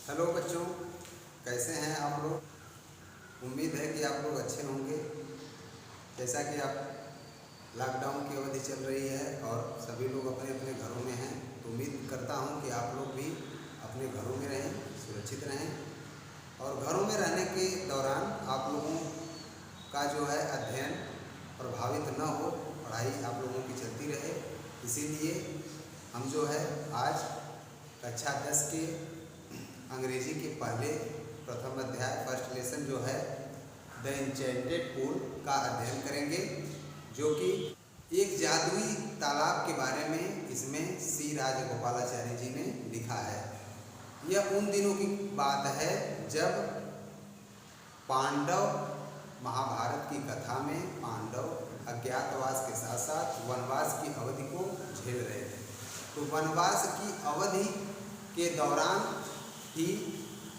Hello बच्चों, कैसे हैं आप लोग। उम्मीद है कि आप लोग अच्छे होंगे। जैसा कि आप लॉकडाउन की अवधि चल रही है और सभी लोग अपने अपने घरों में हैं, तो उम्मीद करता हूं कि आप लोग भी अपने घरों में रहें, सुरक्षित रहें। और घरों में रहने के दौरान आप लोगों का जो है अध्ययन प्रभावित न हो, पढ़ाई आप लोगों की चलती रहे। इसीलिए हम जो है आज कक्षा 10 के अंग्रेजी के पहले प्रथम अध्याय फर्स्ट लेसन जो है द एन्चेंटेड पूल का अध्ययन करेंगे, जो कि एक जादुई तालाब के बारे में इसमें सी राजगोपालाचारी जी ने लिखा है। यह उन दिनों की बात है जब पांडव महाभारत की कथा में पांडव अज्ञातवास के साथ साथ वनवास की अवधि को झेल रहे थे। तो वनवास की अवधि के दौरान ही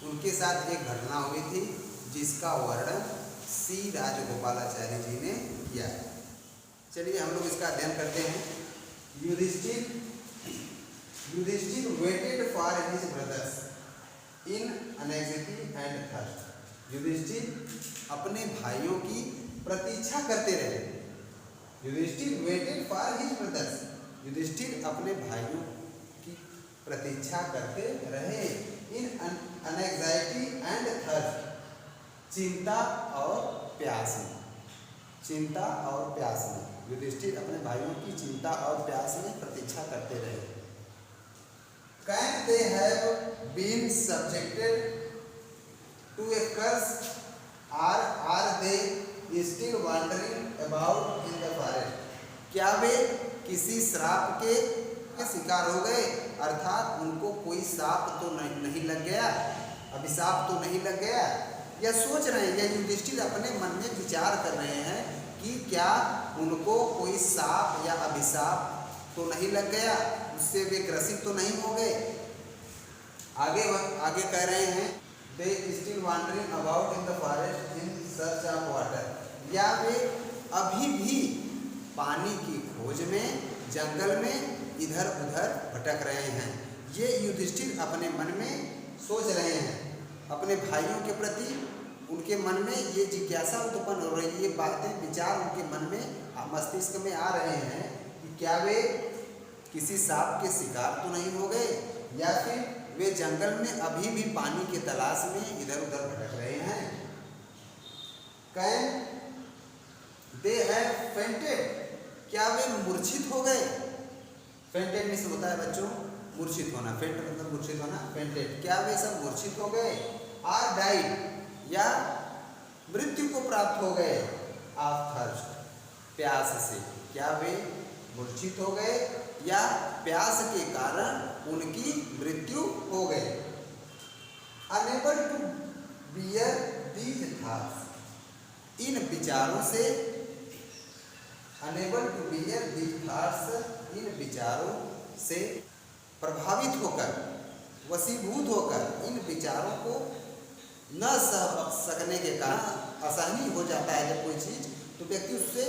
उनके साथ एक घटना हुई थी, जिसका वर्णन सी राजगोपालाचारी जी ने किया है। चलिए हम लोग इसका अध्ययन करते हैं। Yudhishthir waited for his brothers in anxiety and thirst. Yudhishthir अपने भाइयों की प्रतीक्षा करते रहे। Yudhishthir waited for his brothers. Yudhishthir अपने भाइयों की प्रतीक्षा करते रहे। इन एंग्जाइटी एंड थर्स्ट, चिंता और प्यास में। चिंता और प्यास में युधिष्ठिर अपने भाइयों की चिंता और प्यास में प्रतीक्षा करते रहे। Can they have been subjected to a curse are they still wandering about in the forest. क्या वे किसी श्राप के शिकार हो गए, अर्थात उनको कोई शाप तो नहीं लग गया, अभिशाप तो नहीं लग गया। या सोच रहे हैं, या युधिष्ठिर अपने मन में विचार कर रहे हैं कि क्या उनको कोई शाप या अभिशाप तो नहीं लग गया, उससे वे ग्रसित तो नहीं हो गए। आगे कह रहे हैं they still wandering about in the forest in search of water. या वे अभी भी पानी की खोज में जंगल में इधर उधर भटक रहे हैं। ये युधिष्ठिर अपने मन में सोच रहे हैं। अपने भाइयों के प्रति उनके मन में ये जिज्ञासा उत्पन्न हो रही है, ये बातें विचार उनके मन में मस्तिष्क में आ रहे हैं कि क्या वे किसी सांप के शिकार तो नहीं हो गए, या फिर वे जंगल में अभी भी पानी की तलाश में इधर उधर भटक रहे हैं। Can they have fainted. क्या वे मूर्छित हो गए। फेंटेड मीन्स होता है बच्चों मूर्छित होना। फेंट मतलब मूर्छित होना, फेंटेड। क्या वे सब मूर्छित हो गए। आर डाइड, या मृत्यु को प्राप्त हो गए। ऑफ थर्स्ट, प्यास से। क्या वे मूर्छित हो गए या प्यास के कारण उनकी मृत्यु हो गई। Unable to bear these thoughts. इन विचारों से, unable to bear these thoughts, इन विचारों से प्रभावित होकर, वशीभूत होकर, इन विचारों को न सह सकने के कारण असहनीय हो जाता है जब कोई चीज़, तो व्यक्ति उससे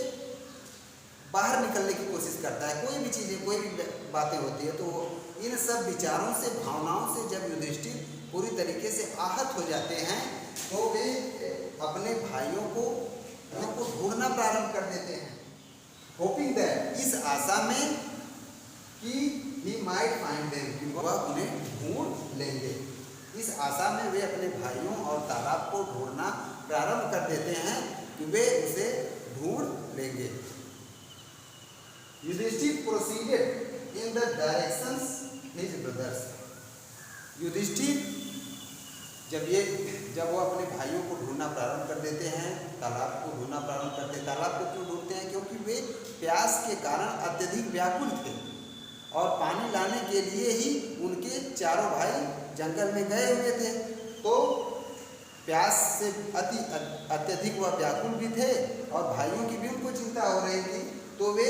बाहर निकलने की कोशिश करता है। कोई भी चीज़ें, कोई भी बातें होती है, तो इन सब विचारों से, भावनाओं से जब युधिष्ठिर पूरी तरीके से आहत हो जाते हैं, तो वे अपने भाइयों को ढूंढना प्रारंभ कर देते हैं। होपिंग दैट, इस आशा में कि ही माइट फाइंड देम, कि वह उन्हें ढूंढ लेंगे। इस आशा में वे अपने भाइयों और तालाब को ढूंढना प्रारंभ कर देते हैं कि वे उसे ढूंढ लेंगे। Yudhishthir proceeded in the directions his brothers. Yudhishthir जब वो अपने भाइयों को ढूंढना प्रारंभ कर देते हैं, तालाब को ढूंढना प्रारंभ करते हैं। तालाब को क्यों ढूंढते हैं? क्योंकि वे प्यास के कारण अत्यधिक व्याकुल थे और पानी लाने के लिए ही उनके चारों भाई जंगल में गए हुए थे। तो प्यास से अत्यधिक वह व्याकुल भी थे और भाइयों की भी उनको चिंता हो रही थी। तो वे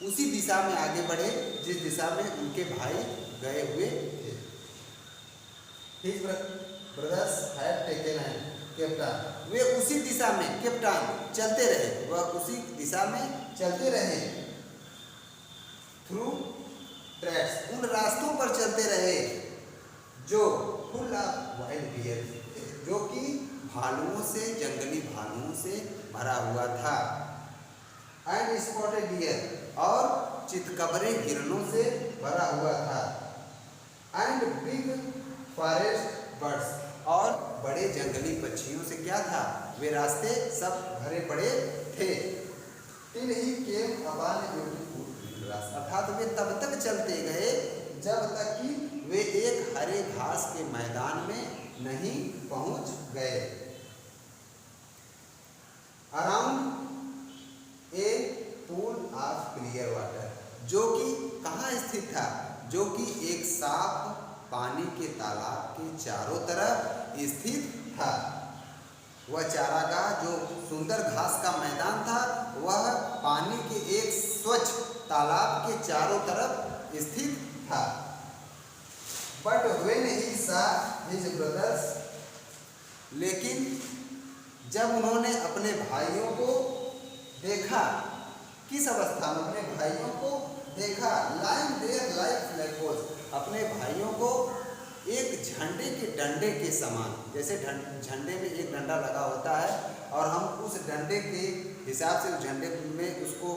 उसी दिशा में आगे बढ़े जिस दिशा में उनके भाई गए हुए थे। His brothers had taken and kept on. वे उसी दिशा में kept on चलते रहे, वह उसी दिशा में चलते रहे। Through tracks, उन रास्तों पर चलते रहे जो full full of wild bear, जो कि भालुओं से, जंगली भालुओं से भरा हुआ था। एंड स्पॉटेड डियर, और चितकबरे हिरणों से भरा हुआ था। एंड बिग फॉरेस्ट बर्ड्स, और बड़े जंगली पक्षियों से क्या था, वे रास्ते सब भरे पड़े थे। Till he came upon a beautiful grass, अर्थात वे तब तक चलते गए जब तक कि वे एक हरे घास के मैदान में नहीं पहुंच गए। Around a pool of clear water, जो कि कहाँ स्थित था, जो कि एक साफ पानी के तालाब के चारों तरफ स्थित था। वह चारागाह जो सुंदर घास का मैदान था, वह पानी के एक स्वच्छ तालाब के चारों तरफ स्थित था। But when he saw his brothers, लेकिन जब उन्होंने अपने भाइयों को देखा, किस अवस्था में अपने भाइयों को देखा, लाइंग देयर लाइक फ्लैगपोल्स, अपने भाइयों को एक झंडे के डंडे के समान, जैसे झंडे में एक डंडा लगा होता है और हम उस डंडे के हिसाब से उस झंडे में उसको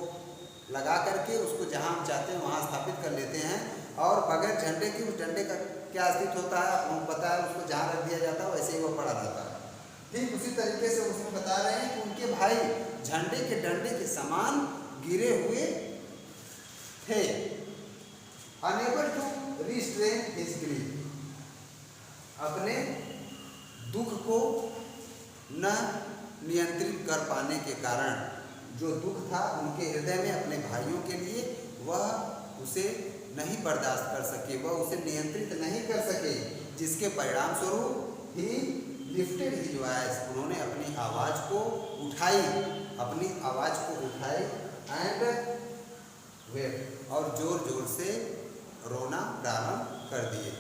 लगा करके उसको जहां हम चाहते हैं वहां स्थापित कर लेते हैं, और बगैर झंडे के उस डंडे का क्या अस्तित्व होता है आपको पता है, उसको जहां रख दिया जाता है वैसे ही वो पड़ा रहता है। ठीक उसी तरीके से उसमें बता रहे हैं कि उनके भाई झंडे के डंडे के समान गिरे हुए थे। Unable to restrain his grief, अपने दुख को न नियंत्रित कर पाने के कारण, जो दुख था उनके हृदय में अपने भाइयों के लिए, वह उसे नहीं बर्दाश्त कर सके, वह उसे नियंत्रित नहीं कर सके, जिसके परिणाम स्वरूप ही लिफ्टेड हिज वॉइस, उन्होंने अपनी आवाज़ को उठाई, अपनी आवाज़ को उठाई, एंड वेट, और जोर जोर से रोना प्रारंभ कर दिए।